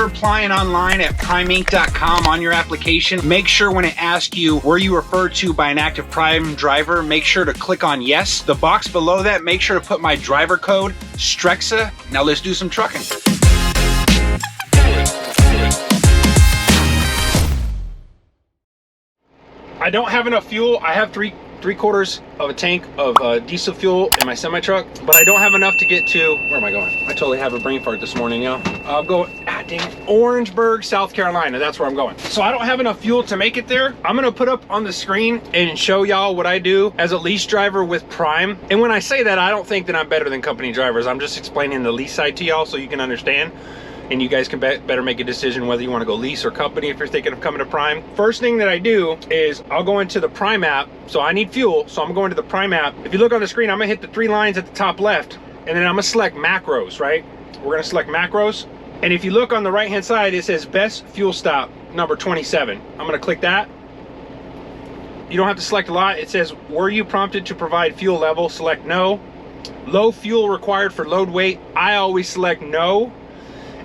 you're applying online at primeinc.com on your application, make sure when it asks you were you referred to by an active Prime driver, make sure to click on yes. The box below that, make sure to put my driver code, Strexa. Now let's do some trucking. I don't have enough fuel. I have three-quarters of a tank of diesel fuel in my semi-truck, but I don't have enough to get to, where am I going? I totally have a brain fart this morning, y'all. I'll go, dang it, Orangeburg, South Carolina. That's where I'm going. So I don't have enough fuel to make it there. I'm gonna put up on the screen and show y'all what I do as a lease driver with Prime. And when I say that, I don't think that I'm better than company drivers. I'm just explaining the lease side to y'all so you can understand. And you guys can better make a decision whether you want to go lease or company if you're thinking of coming to Prime. First thing that I do is I'll go into the Prime app. So I need fuel, so I'm going to the Prime app. If you look on the screen, I'm gonna hit the 3 lines at the top left, and then I'm gonna select macros, right? We're gonna select macros. And if you look on the right-hand side, it says best fuel stop, number 27. I'm gonna click that. You don't have to select a lot. It says, were you prompted to provide fuel level? Select no. Low fuel required for load weight. I always select no.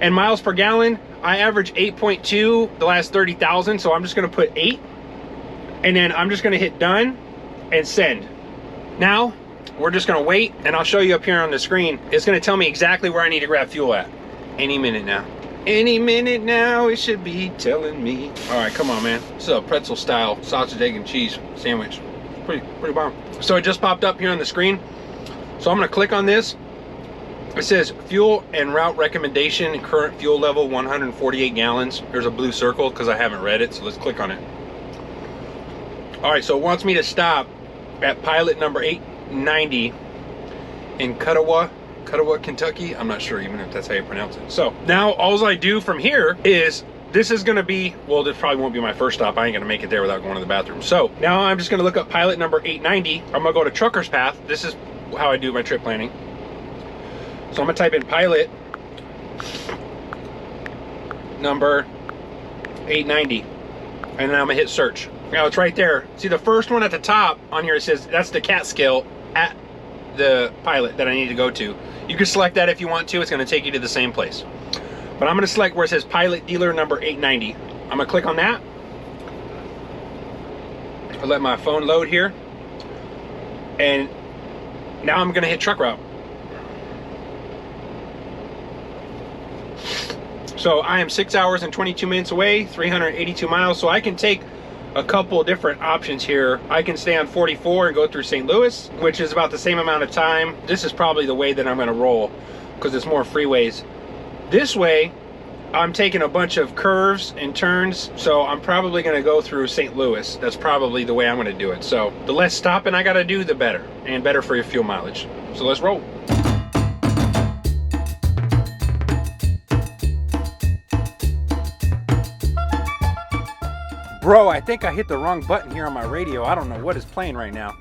And miles per gallon, I average 8.2 the last 30,000, so I'm just gonna put 8. And then I'm just gonna hit done and send. Now, we're just gonna wait, and I'll show you up here on the screen. It's gonna tell me exactly where I need to grab fuel at. Any minute now. Any minute now, it should be telling me. All right, come on, man. This is a pretzel style sausage, egg, and cheese sandwich. Pretty bomb. So it just popped up here on the screen. So I'm gonna click on this. It says fuel and route recommendation, current fuel level 148 gallons. There's a blue circle because I haven't read it, so let's click on it. All right, so it wants me to stop at pilot number 890 in Cuttawa, Kentucky. I'm not sure even if that's how you pronounce it. So now all I do from here is, this is gonna be, well, this probably won't be my first stop. I ain't gonna make it there without going to the bathroom. So now I'm just gonna look up pilot number 890. I'm gonna go to Trucker's Path. This is how I do my trip planning. So I'm gonna type in pilot number 890, and then I'm gonna hit search. Now it's right there. See the first one at the top on here, it says that's the CAT scale at the pilot that I need to go to. You can select that if you want to. It's gonna take you to the same place. But I'm gonna select where it says pilot dealer number 890. I'm gonna click on that. I'll let my phone load here. And now I'm gonna hit truck route. So I am 6 hours and 22 minutes away, 382 miles. So I can take a couple different options here. I can stay on 44 and go through St. Louis, which is about the same amount of time. This is probably the way that I'm gonna roll because it's more freeways. This way, I'm taking a bunch of curves and turns. So I'm probably gonna go through St. Louis. That's probably the way I'm gonna do it. So the less stopping I gotta do, the better, and better for your fuel mileage. So let's roll. Bro, I think I hit the wrong button here on my radio. I don't know what is playing right now.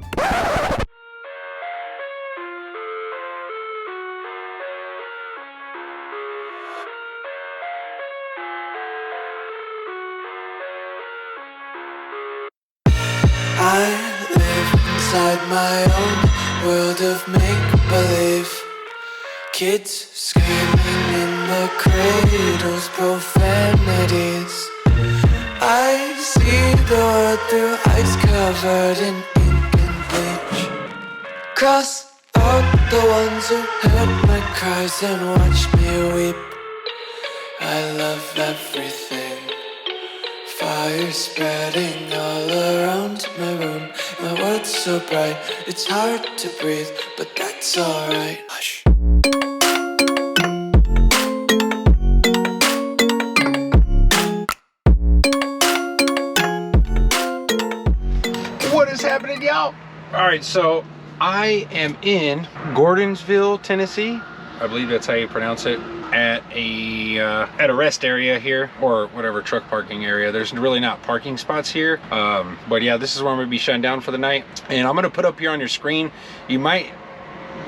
I live inside my own world of make-believe. Kids screaming in the cradles, profanities. I see the world through ice covered in ink and bleach. Cross out the ones who heard my cries and watched me weep. I love everything. Fire spreading all around my room. My world's so bright, it's hard to breathe, but that's alright. Hush. What is happening, y'all? All right, so I am in Gordonsville, Tennessee. I believe that's how you pronounce it. At a rest area here, or whatever, truck parking area. There's really not parking spots here, but yeah, this is where I'm gonna be shutting down for the night. And I'm gonna put up here on your screen. You might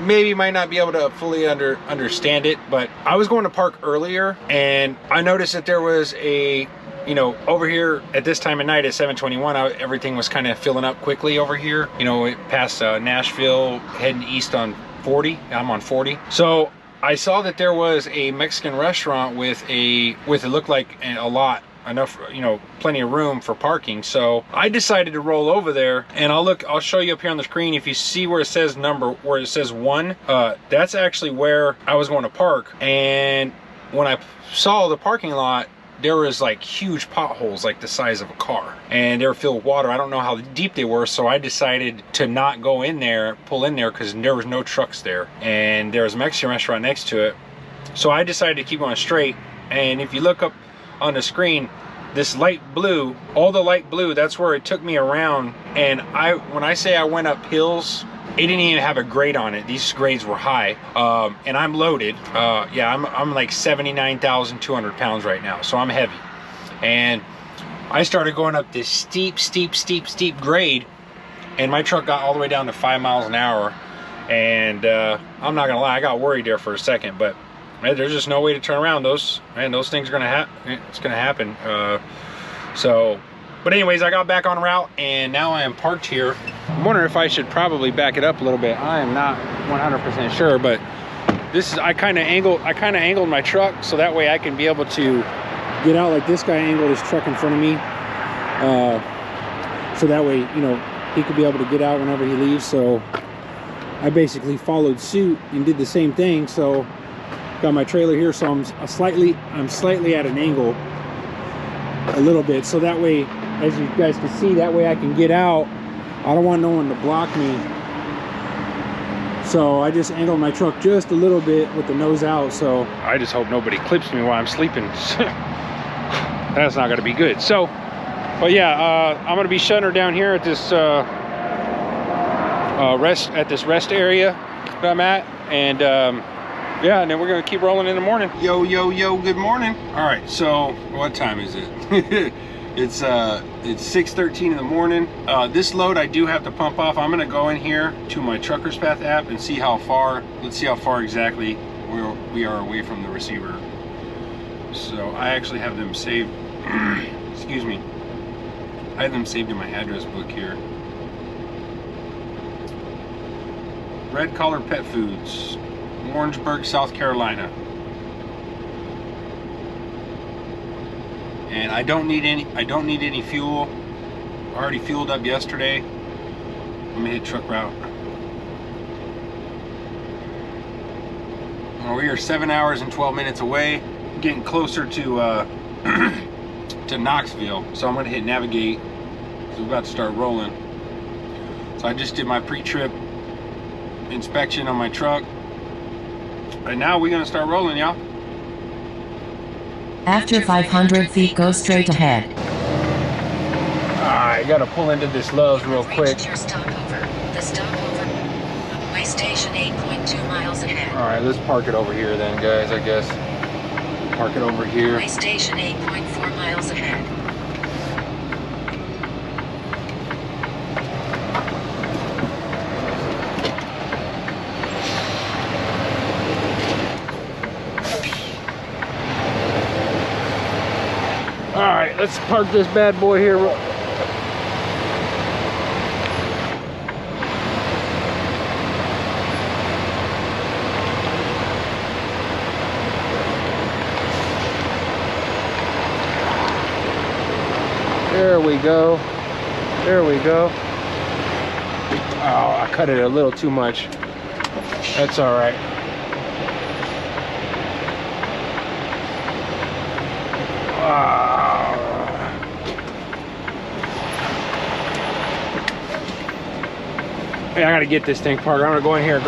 not be able to fully understand it, but I was going to park earlier and I noticed that there was a, you know, over here at this time of night at 7:21, everything was kind of filling up quickly over here. You know, past Nashville, heading east on 40. I'm on 40. So I saw that there was a Mexican restaurant with it looked like a lot, enough, you know, plenty of room for parking. So I decided to roll over there, and I'll show you up here on the screen. If you see where it says where it says 1, that's actually where I was going to park. And when I saw the parking lot, there was like huge potholes like the size of a car, and they were filled with water. I don't know how deep they were, so I decided to not go in there, pull in there, because there was no trucks there, and there was a Mexican restaurant next to it. So I decided to keep going straight. And if you look up on the screen, this light blue, all the light blue, that's where it took me around. And when I say I went up hills, it didn't even have a grade on it. These grades were high, and I'm loaded. Yeah, I'm like 79,200 pounds right now, so I'm heavy. And I started going up this steep grade, and my truck got all the way down to 5 miles an hour. And I'm not gonna lie, I got worried there for a second, but man, there's just no way to turn around. Those things are gonna happen. It's gonna happen. But anyways, I got back on route, and now I am parked here. I'm wondering if I should probably back it up a little bit. I am not 100% sure, but this is, I kind of angled my truck so that way I can be able to get out like this guy angled his truck in front of me. So that way, you know, he could be able to get out whenever he leaves. So I basically followed suit and did the same thing. So got my trailer here, so I'm slightly at an angle a little bit, so that way, as you guys can see, that way I can get out. I don't want no one to block me, so I just angled my truck just a little bit with the nose out. So I just hope nobody clips me while I'm sleeping. That's not gonna be good. So, but yeah, I'm gonna be shutting her down here at this rest area that I'm at, and yeah, and then we're gonna keep rolling in the morning. Yo, good morning. All right, so what time is it? It's 6:13 in the morning. This load I do have to pump off. I'm gonna go in here to my Truckers Path app and see how far, let's see how far exactly we are away from the receiver. So I actually have them saved, excuse me. I have them saved in my address book here. Red Collar Pet Foods, Orangeburg, South Carolina. And I don't need any fuel. I already fueled up yesterday. I'm gonna hit truck route. Well, we are 7 hours and 12 minutes away, getting closer to to Knoxville. So I'm gonna hit navigate. So we're about to start rolling. So I just did my pre-trip inspection on my truck. And now we're gonna start rolling, y'all. After 500 feet, go straight ahead. I gotta pull into this Love's real quick. Your stopover. The stopover. Way station 8.2 miles ahead. All right, let's park it over here then, guys, I guess. Park it over here. Way station 8.4 miles ahead. All right, let's park this bad boy here. There we go. There we go. Oh, I cut it a little too much. That's all right. Hey, I gotta get this thing parked. I'm gonna go in here and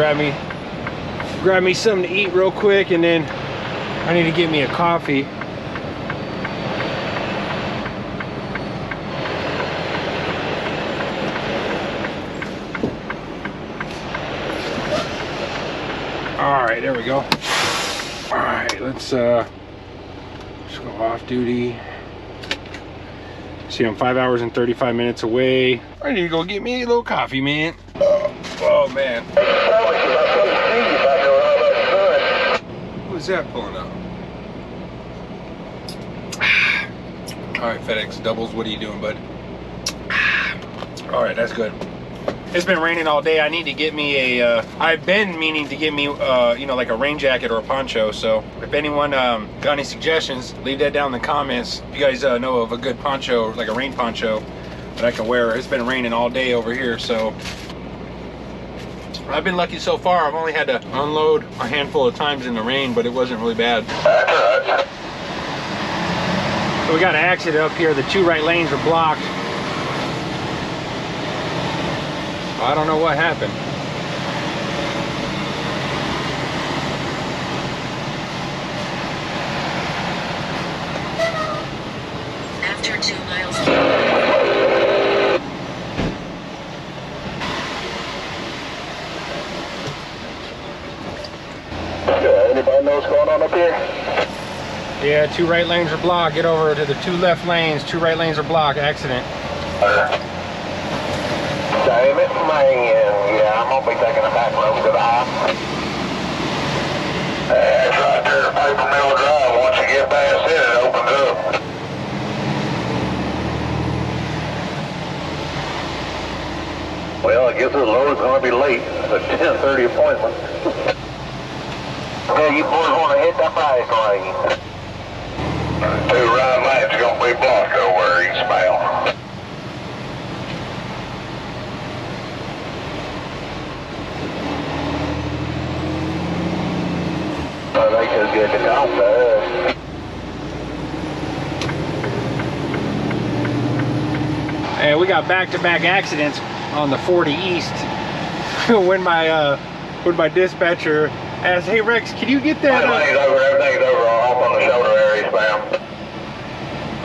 grab me something to eat real quick, and then I need to get me a coffee. All right, there we go. All right, let's go off duty. See, I'm 5 hours and 35 minutes away. I need to go get me a little coffee, man. Oh man. Who's that pulling up? All right, FedEx doubles, what are you doing, bud? All right, that's good. It's been raining all day. I need to get me a, I've been meaning to get me, you know, like a rain jacket or a poncho. So if anyone got any suggestions, leave that down in the comments. If you guys know of a good poncho, like a rain poncho that I can wear. It's been raining all day over here, so I've been lucky so far. I've only had to unload a handful of times in the rain, but it wasn't really bad. So we got an accident up here. The 2 right lanes are blocked. I don't know what happened. After 2 miles. Anybody know what's going on up here? Yeah, 2 right lanes are blocked. Get over to the 2 left lanes. 2 right lanes are blocked. Accident. Damn it, man. Yeah, I'm gonna be taking a back road to the high. That's right there, Paper Mill Drive. Once you get past it, it opens up. Well, I guess the load's gonna be late. It's a 10:30 appointment. Okay, you boys wanna hit that bike lane. 2 right lanes gonna be blocked over eastbound. Oh, they just get to talk to us. And we got back-to-back accidents on the 40 East. when my dispatcher asked, "Hey Rex, can you get that?" Everything's over off on the shoulder area, ma'am.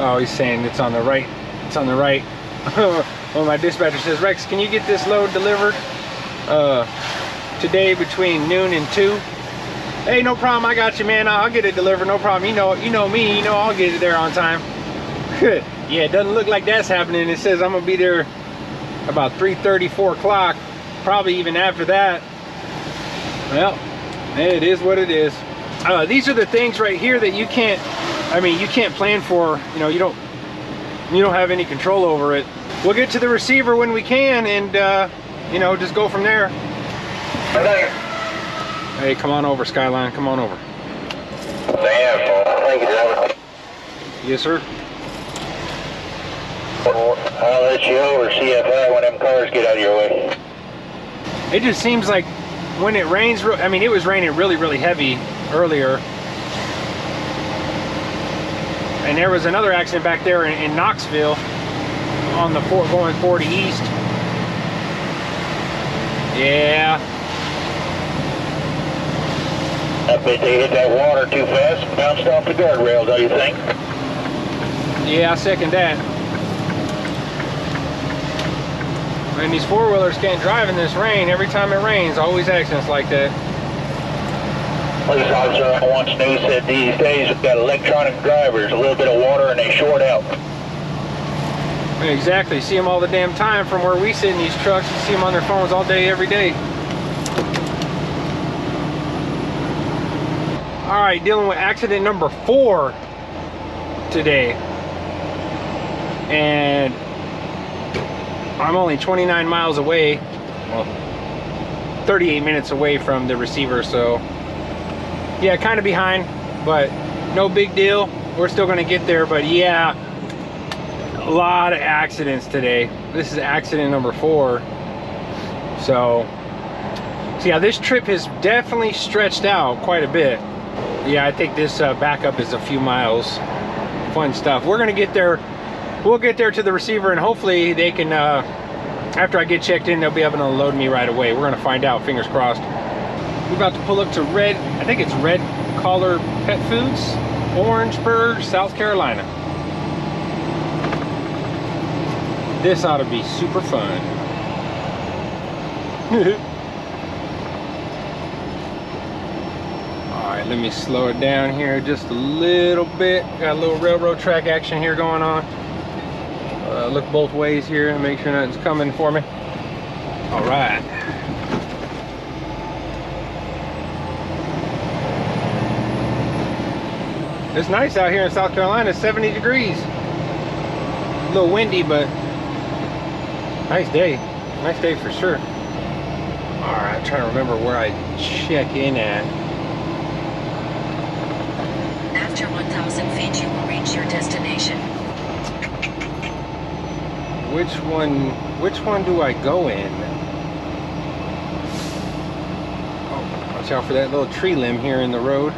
Oh, he's saying it's on the right. It's on the right. When my dispatcher says, "Rex, can you get this load delivered today between noon and 2?" Hey, no problem. I got you, man. I'll get it delivered. No problem. You know me. You know I'll get it there on time. Yeah, it doesn't look like that's happening. It says I'm gonna be there about 3:30, 4 o'clock. Probably even after that. Well, it is what it is. These are the things right here that you can't. I mean, you can't plan for. You know, you don't have any control over it. We'll get to the receiver when we can, and you know, just go from there. Hey, come on over, Skyline. Come on over. Thank you, driver. Yes, sir. I'll let you over CFI when them cars get out of your way. It just seems like when it rains, I mean, it was raining really, really heavy earlier. And there was another accident back there in Knoxville on the going 40 East. Yeah. I bet they hit that water too fast and bounced off the guardrail, don't you think? Yeah, I second that. And these 4-wheelers can't drive in this rain. Every time it rains, always accidents like that. Police officer I once knew said these days we've got electronic drivers, a little bit of water and they short out. Exactly. See them all the damn time from where we sit in these trucks. You see them on their phones all day, every day. All right, dealing with accident number 4 today. And I'm only 29 miles away, well, 38 minutes away from the receiver, so yeah, kind of behind, but no big deal. We're still gonna get there, but yeah, a lot of accidents today. This is accident number 4. So yeah, this trip has definitely stretched out quite a bit. Yeah, I think this backup is a few miles. Fun stuff. We're gonna get there. We'll get there to the receiver, and hopefully they can, after I get checked in, they'll be able to load me right away. We're gonna find out, fingers crossed. We're about to pull up to I think it's Red Collar Pet Foods, Orangeburg, South Carolina. This ought to be super fun. Alright, let me slow it down here just a little bit. Got a little railroad track action here going on. Look both ways here and make sure nothing's coming for me. Alright. It's nice out here in South Carolina. It's 70 degrees. A little windy, but nice day. Nice day for sure. Alright, I'm trying to remember where I check in at. After 1,000 feet, you will reach your destination. Which one do I go in? Oh, watch out for that little tree limb here in the road.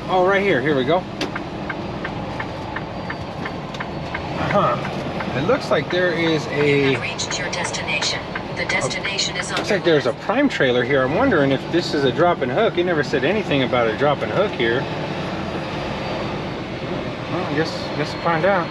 Oh, right here. Here we go. It looks like there is You a... have reached your destination. The destination is on Looks your like there's a left. prime trailer here. I'm wondering if this is a drop and hook. He never said anything about a drop and hook here. Well, I guess we'll find out.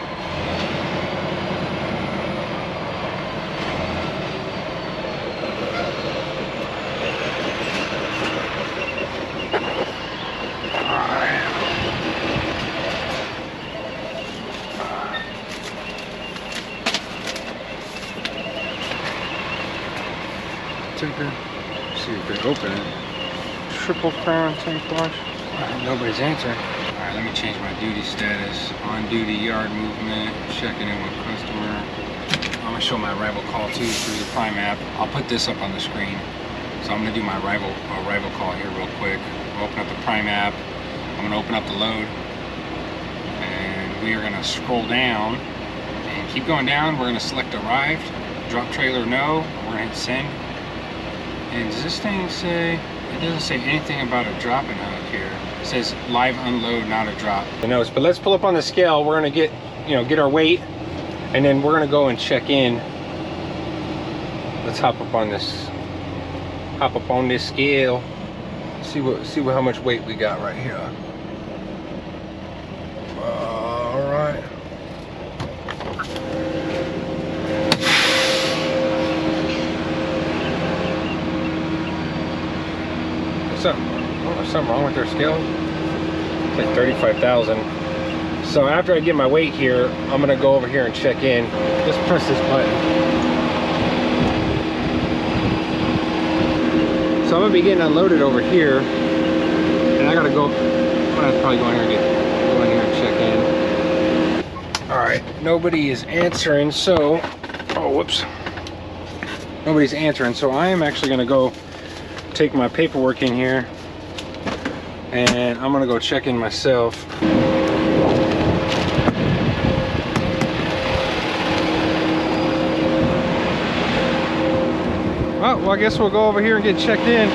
See if they open it. Triple crown tank wash. Nobody's answering. Alright, let me change my duty status. On duty yard movement. Checking in with customer. I'm gonna show my arrival call too through the Prime app. I'll put this up on the screen. So I'm gonna do my arrival call here real quick. I'll open up the Prime app. I'm gonna open up the load. And we are gonna scroll down and keep going down. We're gonna select arrived. Drop trailer no. We're gonna hit send. And does this thing say, it doesn't say anything about a drop and hook here. It says live unload, not a drop. Who knows, but let's pull up on the scale. We're gonna get our weight, and then we're gonna go and check in. Let's hop up on this scale. See how much weight we got right here. All right. Something wrong with their scale. It's like 35,000. So after I get my weight here, I'm gonna go over here and check in. Just press this button. So I'm gonna be getting unloaded over here, and I gotta go. I'm gonna probably go in here and check in. All right, nobody is answering. So, oh whoops, nobody's answering. So I am actually gonna go take my paperwork in here, and I'm gonna go check in myself. Oh, well, I guess we'll go over here and get checked in.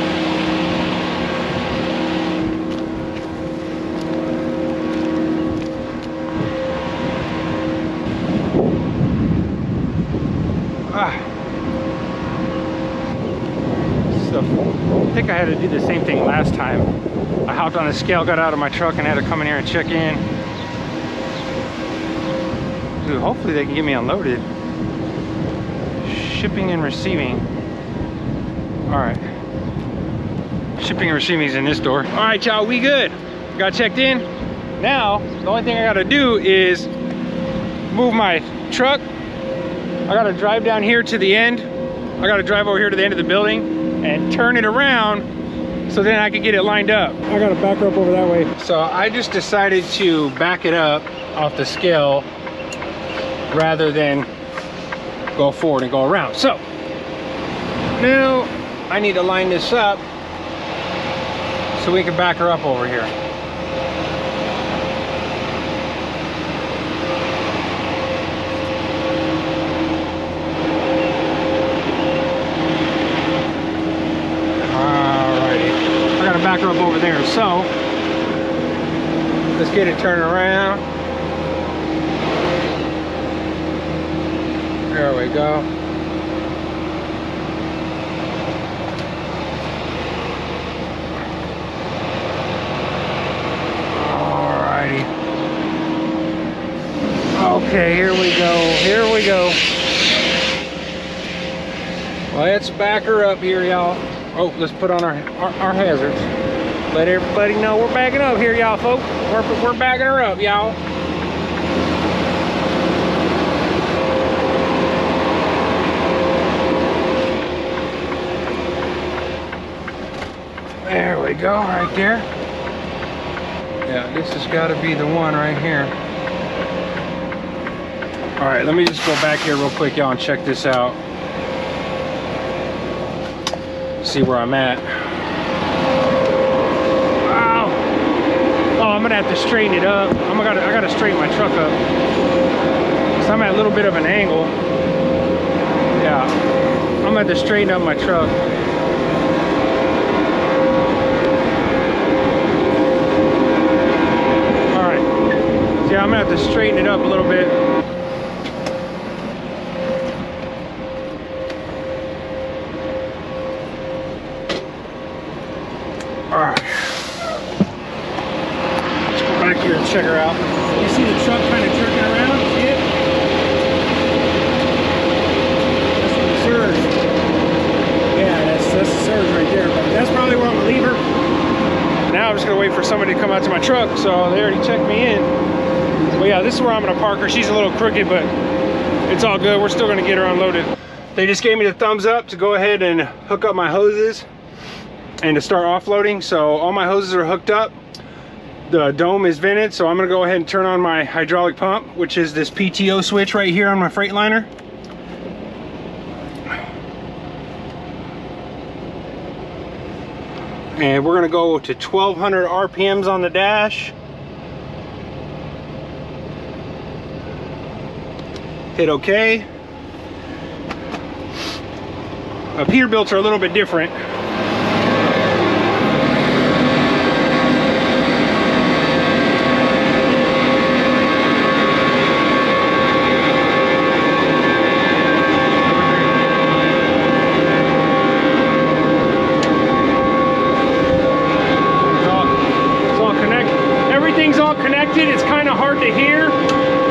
I think I had to do the same thing last time. I hopped on a scale, got out of my truck, and had to come in here and check in. Dude, hopefully they can get me unloaded. Shipping and receiving. All right. Shipping and receiving is in this door. All right, y'all, we good. Got checked in. Now, the only thing I gotta do is move my truck. I gotta drive down here to the end. I gotta drive over here to the end of the building and turn it around so then I can get it lined up. I gotta back her up over that way. So I just decided to back it up off the scale rather than go forward and go around. So now I need to line this up so we can back her up over here. Back her up over there. So let's get it turned around. There we go. Alrighty. Okay, here we go. Here we go. Let's back her up here, y'all. Oh, let's put on our hazards. Let everybody know we're backing up here, y'all, folks. We're backing her up, y'all. There we go, right there. Yeah, this has got to be the one right here. All right, let me just go back here real quick, y'all, and check this out. See where I'm at. Wow. Oh, I'm gonna have to straighten it up. I gotta straighten my truck up. So I'm at a little bit of an angle. Yeah, I'm gonna have to straighten up my truck. All right. So yeah, I'm gonna have to straighten it up a little bit. Alright. Let's go back here and check her out. You see the truck kind of jerking around? See it? That's the surge. Yeah, that's the surge right there. But that's probably where I'm gonna leave her. Now I'm just gonna wait for somebody to come out to my truck. So they already checked me in. Well, yeah, this is where I'm gonna park her. She's a little crooked, but it's all good. We're still gonna get her unloaded. They just gave me the thumbs up to go ahead and hook up my hoses and to start offloading. So all my hoses are hooked up. The dome is vented, so I'm gonna go ahead and turn on my hydraulic pump, which is this PTO switch right here on my Freightliner. And we're gonna go to 1200 RPMs on the dash. Hit OK. Peterbilts are a little bit different. Everything's all connected. It's kind of hard to hear.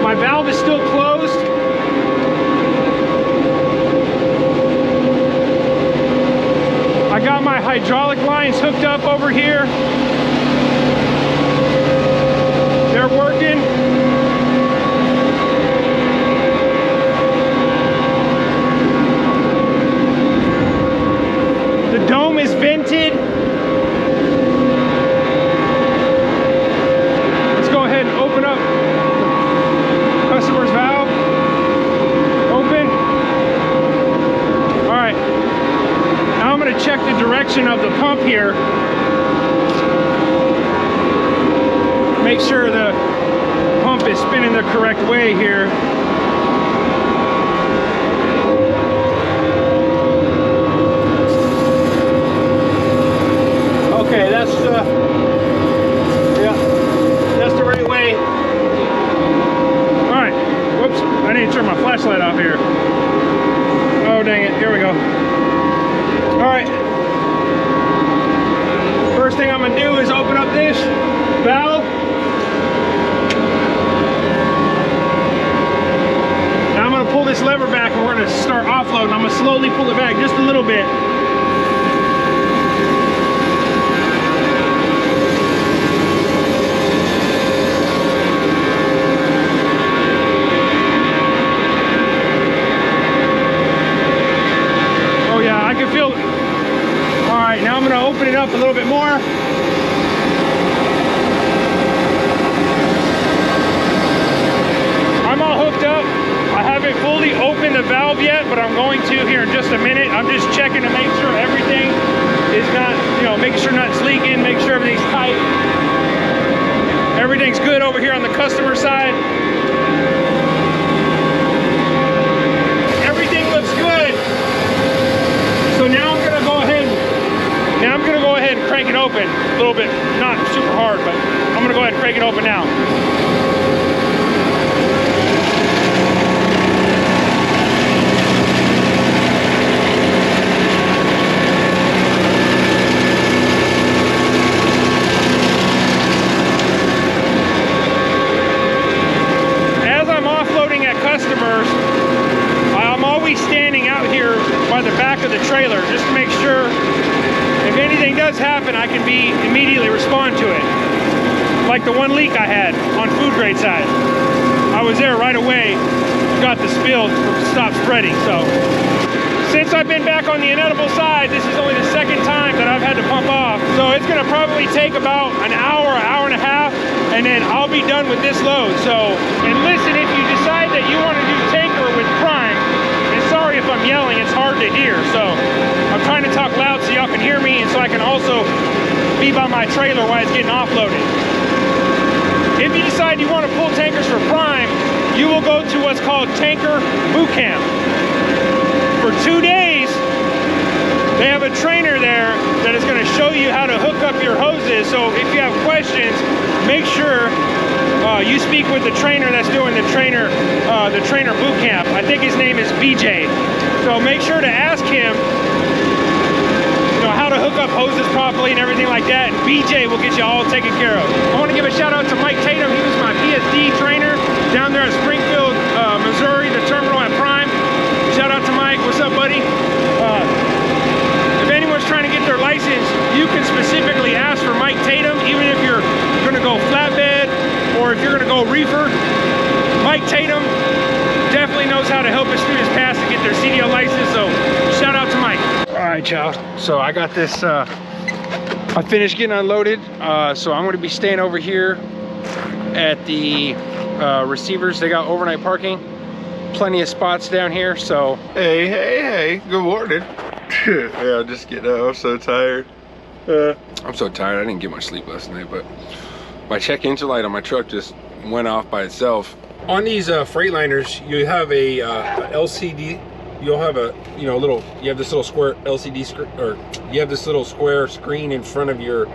My valve is still closed. I got my hydraulic lines hooked up over here. They're working. The dome is vented. Open up the customer's valve. Open. All right. Now I'm going to check the direction of the pump here. Make sure the pump is spinning the correct way here. Okay, that's I need to turn my flashlight off here. Oh, dang it. Here we go. All right. First thing I'm going to do is open up this valve. Now I'm going to pull this lever back and we're going to start offloading. I'm going to slowly pull it back just a little bit. Now I'm going to open it up a little bit more. I'm all hooked up. I haven't fully opened the valve yet, but I'm going to here in just a minute. I'm just checking to make sure everything is not, making sure nothing's leaking, make sure everything's tight. Everything's good over here on the customer side. Everything looks good. So now I'm going to go ahead and crank it open a little bit, not super hard, but I'm going to go ahead and crank it open now. As I'm offloading at customers, I'm always standing out here by the back of the trailer just to make sure if anything does happen, I can immediately respond to it. Like the one leak I had on food grade side. I was there right away, got the spill to stop spreading. So since I've been back on the inedible side, this is only the second time that I've had to pump off. So it's gonna probably take about an hour and a half, and then I'll be done with this load. So, and listen, if you decide that you wanna do hard to hear. So I'm trying to talk loud so y'all can hear me, and so I can also be by my trailer while it's getting offloaded. If you decide you want to pull tankers for Prime, you will go to what's called Tanker Boot Camp. For 2 days, they have a trainer there that is going to show you how to hook up your hoses. So if you have questions, make sure you speak with the trainer that's doing the trainer boot camp. I think his name is BJ. So make sure to ask him, you know, how to hook up hoses properly and everything like that. And BJ will get you all taken care of. I want to give a shout out to Mike Tatum. He was my PSD trainer down there at Springfield, Missouri, the terminal at Prime. Shout out to Mike. What's up, buddy? If anyone's trying to get their license, you can specifically ask for Mike Tatum, even if you're going to go flatbed or if you're going to go reefer. Mike Tatum definitely knows how to help his students pass to get their CDL license, so shout out to Mike. All right, y'all. So I got this, I finished getting unloaded, so I'm going to be staying over here at the receivers. They got overnight parking. Plenty of spots down here, so. Hey, good morning. Yeah, I'm just getting up, I'm so tired. I'm so tired, I didn't get much sleep last night, but my check engine light on my truck just went off by itself. On these Freightliners, you have a LCD, you'll have a, you know, little, you have this little square LCD screen, or you have this little square screen in front of your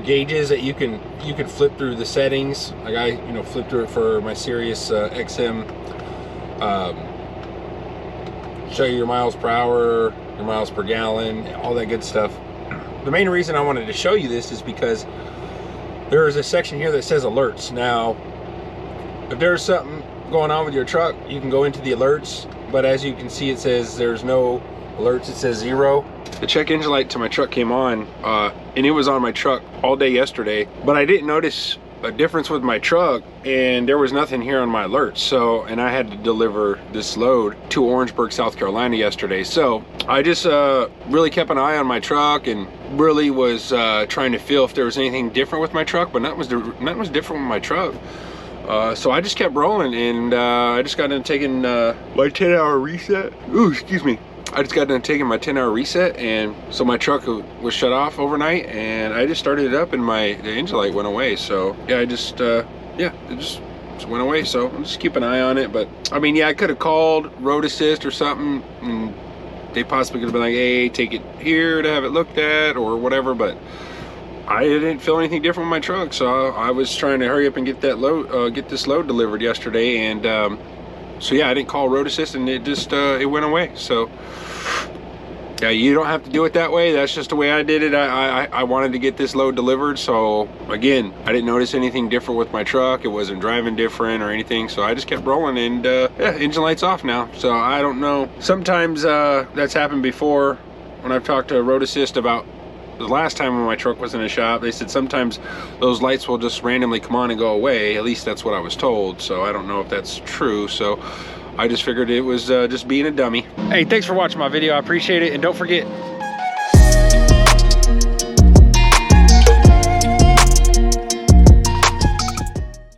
gauges that you can flip through the settings. Like I, you know, flipped through it for my Sirius XM. Show you your miles per hour, your miles per gallon, all that good stuff. The main reason I wanted to show you this is because there is a section here that says alerts. Now, if there's something going on with your truck, you can go into the alerts, but as you can see, it says there's no alerts, it says 0. The check engine light to my truck came on, and it was on my truck all day yesterday, but I didn't notice a difference with my truck, and there was nothing here on my alerts. So, and I had to deliver this load to Orangeburg, South Carolina yesterday. So I just really kept an eye on my truck and really was trying to feel if there was anything different with my truck, but nothing was different with my truck. So I just kept rolling, and I just got done taking my 10-hour reset. Ooh, excuse me. I just got done taking my 10-hour reset, and so my truck was shut off overnight, and I just started it up, and the engine light went away. So yeah, it just went away. So I'm just keep an eye on it. But I mean, yeah, I could have called Road Assist or something, and they possibly could have been like, hey, take it here to have it looked at or whatever. But I didn't feel anything different with my truck, so I was trying to hurry up and get that load, get this load delivered yesterday, and so yeah, I didn't call Road Assist, and it just it went away. So yeah, you don't have to do it that way. That's just the way I did it. I wanted to get this load delivered, so again, I didn't notice anything different with my truck. It wasn't driving different or anything, so I just kept rolling, and yeah, engine light's off now. So I don't know. Sometimes that's happened before when I've talked to Road Assist about the last time when my truck was in a shop. They said sometimes those lights will just randomly come on and go away. At least that's what I was told, so I don't know if that's true. So I just figured it was just being a dummy. Hey, thanks for watching my video. I appreciate it, and don't forget,